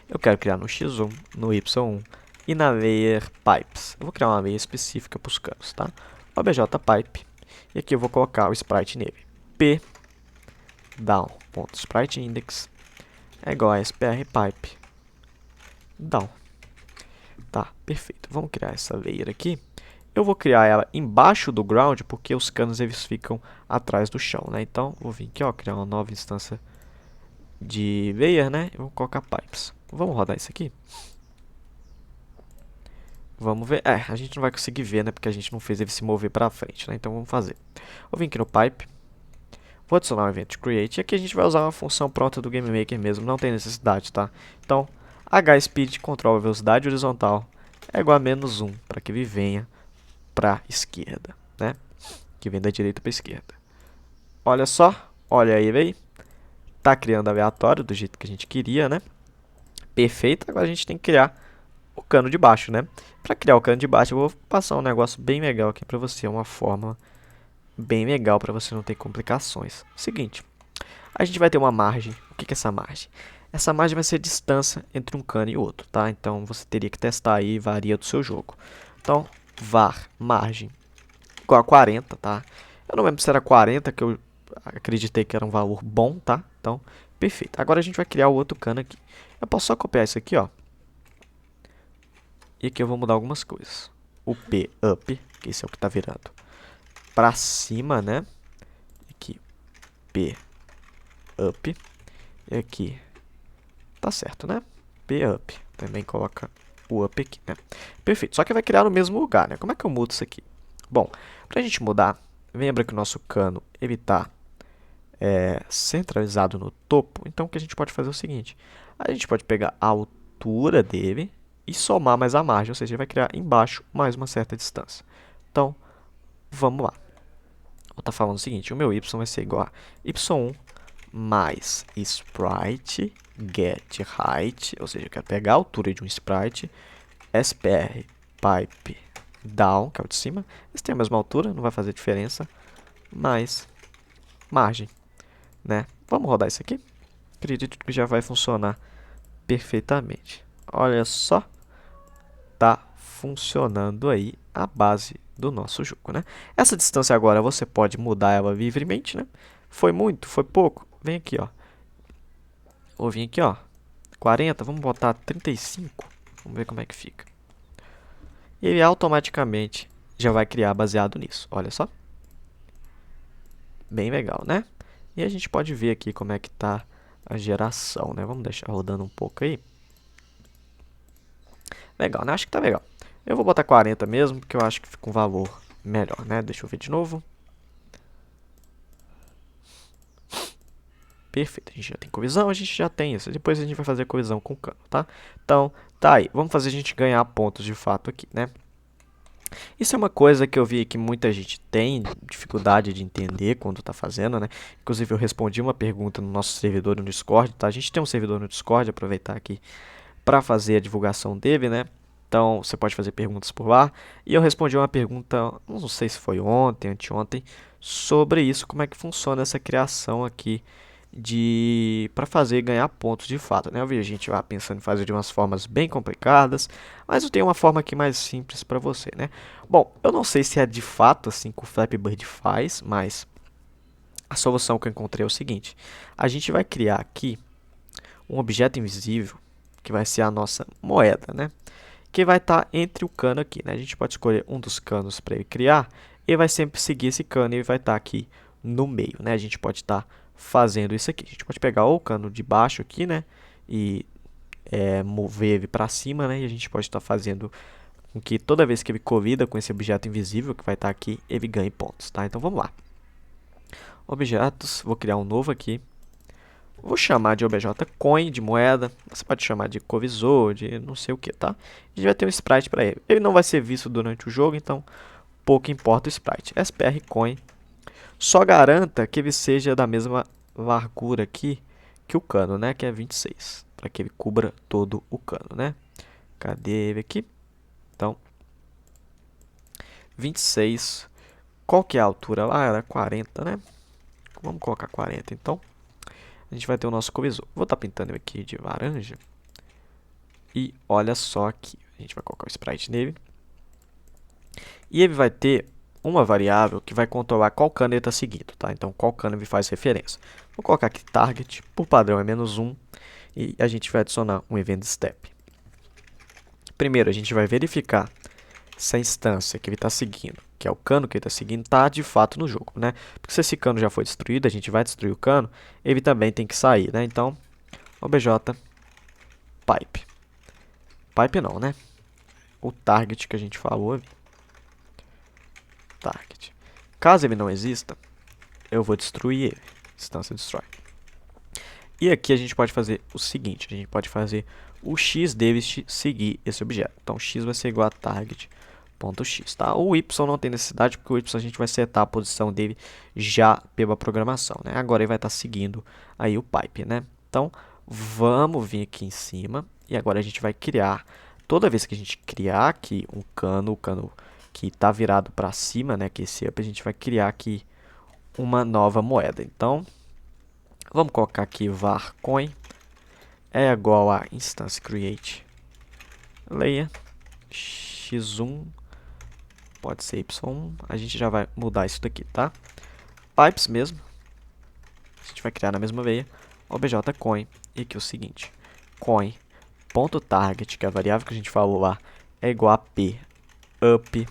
Eu quero criar no x1, no y1 e na layer pipes. Eu vou criar uma layer específica para os canos, tá? Obj pipe. E aqui eu vou colocar o sprite nele. P down.spriteIndex é igual a SPR pipe down. Tá, perfeito. Vamos criar essa layer aqui. Eu vou criar ela embaixo do ground, porque os canos eles ficam atrás do chão, né? Então, vou vir aqui, ó, criar uma nova instância de layer, né? E vou colocar pipes. Vamos rodar isso aqui. Vamos ver. A gente não vai conseguir ver, né? Porque a gente não fez ele se mover para frente, né? Então, vamos fazer. Vou vir aqui no pipe. Vou adicionar um evento create. E aqui a gente vai usar uma função pronta do GameMaker mesmo. Não tem necessidade, tá? Então, hspeed controla a velocidade horizontal é igual a -1 para que ele venha para a esquerda, né? Que vem da direita para a esquerda. Olha só. Olha ele aí. Tá criando aleatório do jeito que a gente queria, né? Perfeito. Agora a gente tem que criar o cano de baixo, né? Para criar o cano de baixo, eu vou passar um negócio bem legal aqui para você, uma fórmula bem legal para você não ter complicações. Seguinte, a gente vai ter uma margem. O que é essa margem? Essa margem vai ser a distância entre um cano e outro, tá? Então você teria que testar aí, varia do seu jogo. Então, var margem igual a 40, tá? Eu não lembro se era 40, que eu acreditei que era um valor bom, tá? Então, perfeito. Agora a gente vai criar o outro cano aqui. Eu posso só copiar isso aqui, ó. E aqui eu vou mudar algumas coisas. O P up, que esse é o que está virando para cima, né? Aqui, P up. E aqui, tá certo, né? P up. Também coloca o up aqui, né? Perfeito. Só que vai criar no mesmo lugar, né? Como é que eu mudo isso aqui? Bom, para a gente mudar, lembra que o nosso cano, ele está centralizado no topo. Então, o que a gente pode fazer é o seguinte. A gente pode pegar a altura dele e somar mais a margem, ou seja, ele vai criar embaixo mais uma certa distância. Então, vamos lá. Vou estar falando o seguinte, o meu y vai ser igual a y1 mais sprite get height, ou seja, eu quero pegar a altura de um sprite, spr pipe down, que é o de cima, eles têm a mesma altura, não vai fazer diferença, mais margem, né? Vamos rodar isso aqui? Acredito que já vai funcionar perfeitamente. Olha só, tá funcionando aí a base do nosso jogo, né? Essa distância agora você pode mudar ela livremente, né? Foi muito, foi pouco? Vem aqui, ó. Vou vir aqui, ó. 40, vamos botar 35. Vamos ver como é que fica. E ele automaticamente já vai criar baseado nisso. Olha só. Bem legal, né? E a gente pode ver aqui como é que tá a geração, né? Vamos deixar rodando um pouco aí. Legal, né? Acho que tá legal. Eu vou botar 40 mesmo, porque eu acho que fica um valor melhor, né? Deixa eu ver de novo. Perfeito, a gente já tem covisão, a gente já tem isso. Depois a gente vai fazer a covisão com o cano, tá? Então, tá aí. Vamos fazer a gente ganhar pontos de fato aqui, né? Isso é uma coisa que eu vi que muita gente tem dificuldade de entender quando está fazendo, né? Inclusive, eu respondi uma pergunta no nosso servidor no Discord, tá? A gente tem um servidor no Discord, aproveitar aqui para fazer a divulgação dele, né? Então, você pode fazer perguntas por lá. E eu respondi uma pergunta, não sei se foi ontem, anteontem, sobre isso, como é que funciona essa criação aqui para fazer ganhar pontos de fato, né? Eu vi a gente lá pensando em fazer de umas formas bem complicadas, mas eu tenho uma forma aqui mais simples para você, né? Bom, eu não sei se é de fato assim que o Flappy Bird faz, mas a solução que eu encontrei é o seguinte. A gente vai criar aqui um objeto invisível, que vai ser a nossa moeda, né? Que vai estar entre o cano aqui, né? A gente pode escolher um dos canos para ele criar, e vai sempre seguir esse cano e ele vai estar aqui no meio, né? A gente pode estar fazendo isso aqui. A gente pode pegar o cano de baixo aqui, né? E mover ele para cima, né? E a gente pode estar fazendo com que toda vez que ele colida com esse objeto invisível que vai estar aqui, ele ganhe pontos, tá? Então vamos lá. Objetos, vou criar um novo aqui. Vou chamar de obj-coin, de moeda. Você pode chamar de covisor, de não sei o que, tá? A gente vai ter um sprite para ele. Ele não vai ser visto durante o jogo, então pouco importa o sprite. SPR-coin. Só garanta que ele seja da mesma largura aqui que o cano, né? Que é 26. Para que ele cubra todo o cano, né? Cadê ele aqui? Então, 26. Qual que é a altura lá? Era 40, né? Vamos colocar 40, então. A gente vai ter o nosso covisor. Vou estar pintando ele aqui de laranja. E olha só aqui. A gente vai colocar o sprite nele. E ele vai ter uma variável que vai controlar qual cano ele está seguindo, tá? Então, qual cano ele faz referência. Vou colocar aqui target, por padrão é -1. e a gente vai adicionar um event step. Primeiro, a gente vai verificar se a instância que ele está seguindo, que é o cano que ele está seguindo, está de fato no jogo, né? Porque se esse cano já foi destruído, a gente vai destruir o cano, ele também tem que sair, né? Então, obj pipe. Pipe não, né? O target que a gente falou. Target. Caso ele não exista, eu vou destruir ele. Instância destroy. E aqui a gente pode fazer o seguinte, a gente pode fazer o x dele seguir esse objeto. Então, x vai ser igual a target.x, tá? O y não tem necessidade, porque o y a gente vai setar a posição dele já pela programação, né? Agora ele vai estar seguindo aí o pipe, né? Então, vamos vir aqui em cima e agora a gente vai criar, toda vez que a gente criar aqui um cano, o cano que está virado para cima, né? Que esse up, a gente vai criar aqui uma nova moeda. Então, vamos colocar aqui var coin é igual a instance create layer x1, pode ser y1, a gente já vai mudar isso daqui, tá? Pipes mesmo, a gente vai criar na mesma veia, obj coin, e aqui o seguinte, coin.target, que é a variável que a gente falou lá, é igual a p up.id.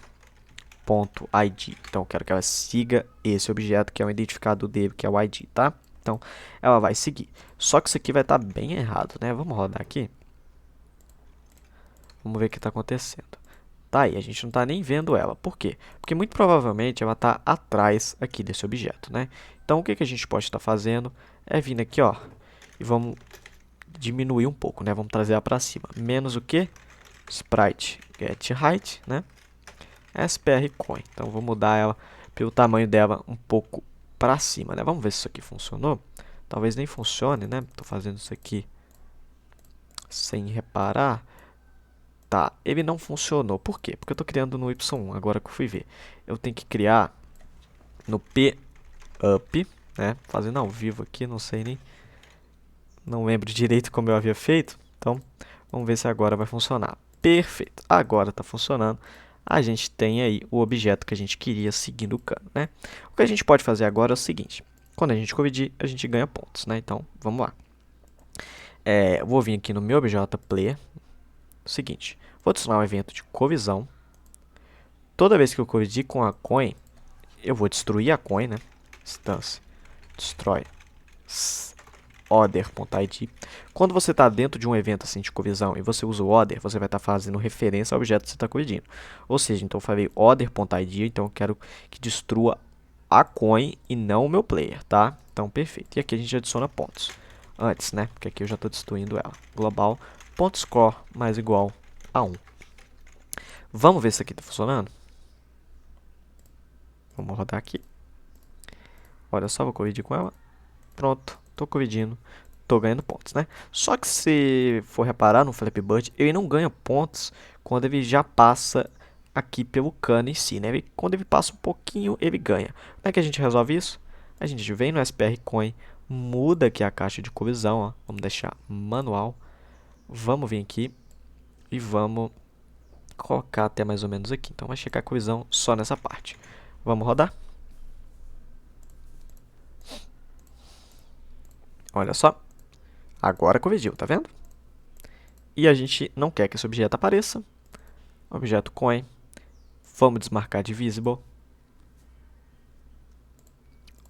Então, eu quero que ela siga esse objeto, que é o identificador dele, que é o id, tá? Então, ela vai seguir. Só que isso aqui vai estar bem errado, né? Vamos rodar aqui. Vamos ver o que está acontecendo. Tá aí, a gente não está nem vendo ela. Por quê? Porque muito provavelmente ela está atrás aqui desse objeto, né? Então, o que a gente pode estar fazendo é vir aqui, ó, e vamos diminuir um pouco, né? Vamos trazer ela para cima. Menos o que? Sprite get height, né? SPR coin. Então, vou mudar ela pelo tamanho dela um pouco para cima, né? Vamos ver se isso aqui funcionou. Talvez nem funcione, né? Estou fazendo isso aqui sem reparar. Tá, ele não funcionou. Por quê? Porque eu estou criando no Y1, agora que eu fui ver. Eu tenho que criar no P-up, né? Fazendo ao vivo aqui, não sei nem... Não lembro direito como eu havia feito. Então, vamos ver se agora vai funcionar. Perfeito, agora está funcionando. A gente tem aí o objeto que a gente queria seguindo o cano, né? O que a gente pode fazer agora é o seguinte. Quando a gente colidir, a gente ganha pontos, né? Então, vamos lá. Eu vou vir aqui no meu objeto player. O seguinte, vou adicionar um evento de colisão. Toda vez que eu colidir com a coin, eu vou destruir a coin, né? Instância destroy order.id. Quando você está dentro de um evento assim de colisão e você usa o order, você vai estar fazendo referência ao objeto que você está colidindo. Ou seja, então eu falei order.id, então eu quero que destrua a coin e não o meu player, tá? Então, perfeito. E aqui a gente adiciona pontos. Antes, né? Porque aqui eu já estou destruindo ela. Global ponto score mais igual a 1. Vamos ver se aqui está funcionando? Vamos rodar aqui. Olha só, vou colidir com ela. Pronto, estou colidindo. Estou ganhando pontos, né? Só que se for reparar no Flappy Bird, ele não ganha pontos quando ele já passa aqui pelo cano em si, né? Quando ele passa um pouquinho, ele ganha. Como é que a gente resolve isso? A gente vem no SPR Coin, muda aqui a caixa de colisão, ó. Vamos deixar manual. Vamos vir aqui e vamos colocar até mais ou menos aqui. Então, vai checar a colisão só nessa parte. Vamos rodar? Olha só. Agora colidiu, tá vendo? E a gente não quer que esse objeto apareça. Objeto coin. Vamos desmarcar de visible.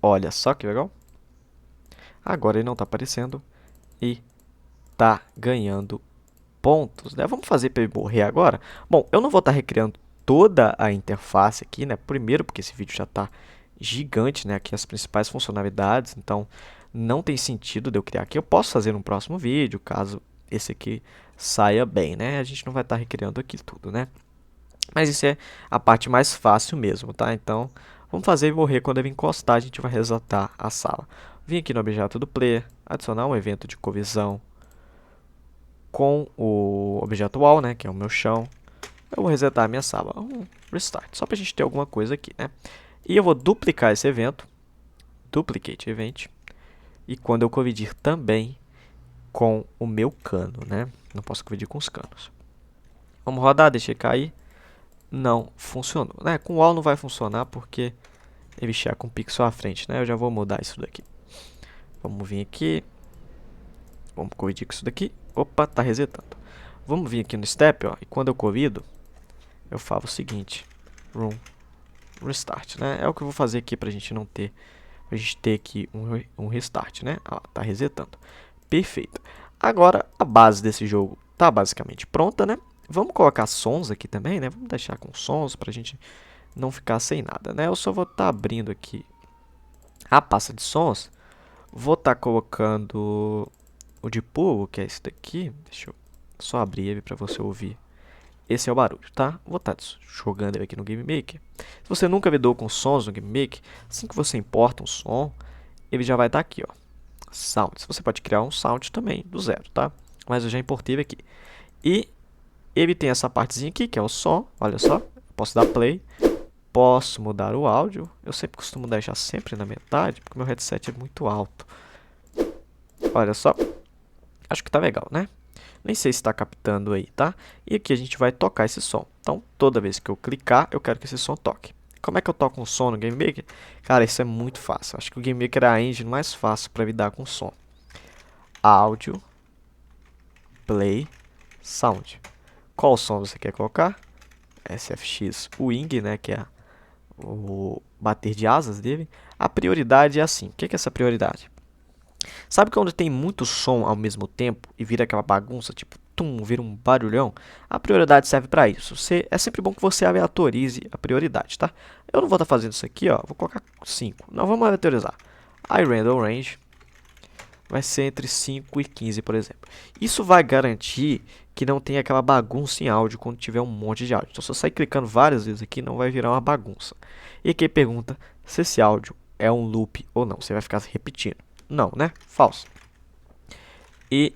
Olha só que legal. Agora ele não está aparecendo e está ganhando pontos, né? Vamos fazer para ele morrer agora? Bom, eu não vou estar recriando toda a interface aqui, né? Primeiro porque esse vídeo já está gigante, né? Aqui as principais funcionalidades, então não tem sentido de eu criar aqui. Eu posso fazer no próximo vídeo, caso esse aqui saia bem, né? A gente não vai estar recriando aqui tudo, né? Mas isso é a parte mais fácil mesmo, tá? Então, vamos fazer ele morrer quando ele encostar, a gente vai resetar a sala. Vim aqui no objeto do player, adicionar um evento de colisão com o objeto wall, né? Que é o meu chão. Eu vou resetar a minha sala. Um restart, só para a gente ter alguma coisa aqui, né? E eu vou duplicar esse evento. Duplicate event. E quando eu colidir também com o meu cano, né? Não posso colidir com os canos. Vamos rodar, deixei cair. Não funcionou, né? Com o wall não vai funcionar porque ele checa com um pixel à frente, né? Eu já vou mudar isso daqui. Vamos vir aqui. Vamos corrigir com isso daqui. Opa, tá resetando. Vamos vir aqui no Step, ó, e quando eu corrido, eu falo o seguinte, Room Restart, né? É o que eu vou fazer aqui pra gente não ter, pra gente ter aqui um restart, né? Ah, tá resetando. Perfeito. Agora, a base desse jogo tá basicamente pronta, né? Vamos colocar sons aqui também, né? Vamos deixar com sons pra gente não ficar sem nada, né? Eu só vou estar abrindo aqui a pasta de sons. Vou estar colocando o de pulo, que é esse daqui. Deixa eu só abrir ele para você ouvir. Esse é o barulho, tá? Vou estar jogando ele aqui no Game Maker. Se você nunca lidou com sons no Game Maker, assim que você importa um som, ele já vai estar aqui, ó. Sounds. Você pode criar um sound também do zero, tá? Mas eu já importei ele aqui. E ele tem essa partezinha aqui, que é o som. Olha só. Posso dar play. Posso mudar o áudio. Eu sempre costumo deixar sempre na metade, porque meu headset é muito alto. Olha só. Acho que tá legal, né? Nem sei se está captando aí, tá? E aqui a gente vai tocar esse som. Então, toda vez que eu clicar, eu quero que esse som toque. Como é que eu toco um som no Game Maker? Cara, isso é muito fácil. Acho que o Game Maker é a engine mais fácil para lidar com som. Áudio, play, sound. Qual som você quer colocar? SFX Wing, né? Que é o bater de asas dele. A prioridade é assim. O que é essa prioridade? Sabe quando tem muito som ao mesmo tempo e vira aquela bagunça, tipo, tum, vira um barulhão? A prioridade serve para isso. É sempre bom que você aleatorize a prioridade, tá? Eu não vou estar fazendo isso aqui, ó. Vou colocar 5. Não, vamos aleatorizar. iRandom Range vai ser entre 5 e 15, por exemplo. Isso vai garantir que não tenha aquela bagunça em áudio quando tiver um monte de áudio. Então, se eu sair clicando várias vezes aqui, não vai virar uma bagunça. E aqui pergunta se esse áudio é um loop ou não. Você vai ficar repetindo. Não, né? Falso. E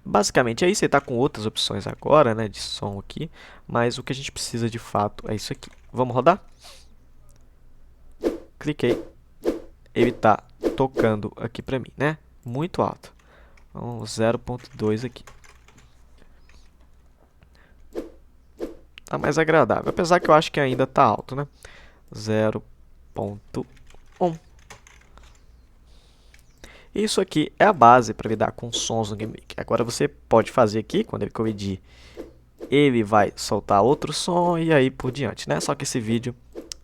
basicamente é isso. Você está com outras opções agora, né? De som aqui. Mas o que a gente precisa de fato é isso aqui. Vamos rodar? Cliquei. Ele está tocando aqui para mim, né? Muito alto. Então, 0.2 aqui. Tá mais agradável. Apesar que eu acho que ainda tá alto, né? 0.1. Isso aqui é a base para lidar com sons no Game Maker. Agora você pode fazer aqui, quando ele corrigir, ele vai soltar outro som e aí por diante, né? Só que esse vídeo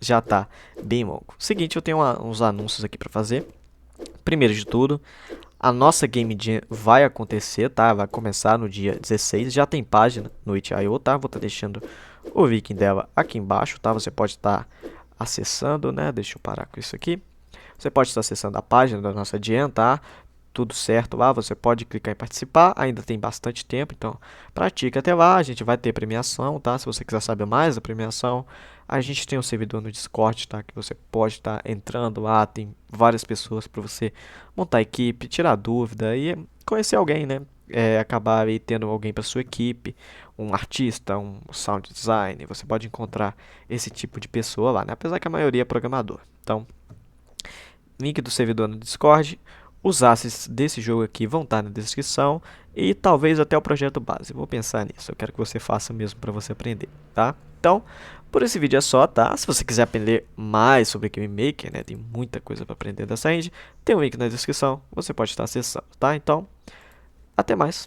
já está bem longo. Seguinte, eu tenho uns anúncios aqui para fazer. Primeiro de tudo, a nossa Game Jam vai acontecer, tá? Vai começar no dia 16. Já tem página no itch.io, tá? Vou estar deixando o link dela aqui embaixo, tá? Você pode estar acessando, né? Deixa eu parar com isso aqui. Você pode estar acessando a página da nossa Jam, tá? Tudo certo lá, você pode clicar em participar, ainda tem bastante tempo, então pratica até lá, a gente vai ter premiação, tá? Se você quiser saber mais da premiação, a gente tem um servidor no Discord, tá? Que você pode estar entrando lá, tem várias pessoas para você montar equipe, tirar dúvida e conhecer alguém, né? Acabar aí tendo alguém para sua equipe, um artista, um sound design, você pode encontrar esse tipo de pessoa lá, né? Apesar que a maioria é programador. Então, link do servidor no Discord. Os assets desse jogo aqui vão estar na descrição e talvez até o projeto base. Vou pensar nisso, eu quero que você faça mesmo para você aprender, tá? Então, por esse vídeo é só, tá? Se você quiser aprender mais sobre Game Maker, né? Tem muita coisa para aprender dessa engine. Tem um link na descrição, você pode estar acessando, tá? Então, até mais.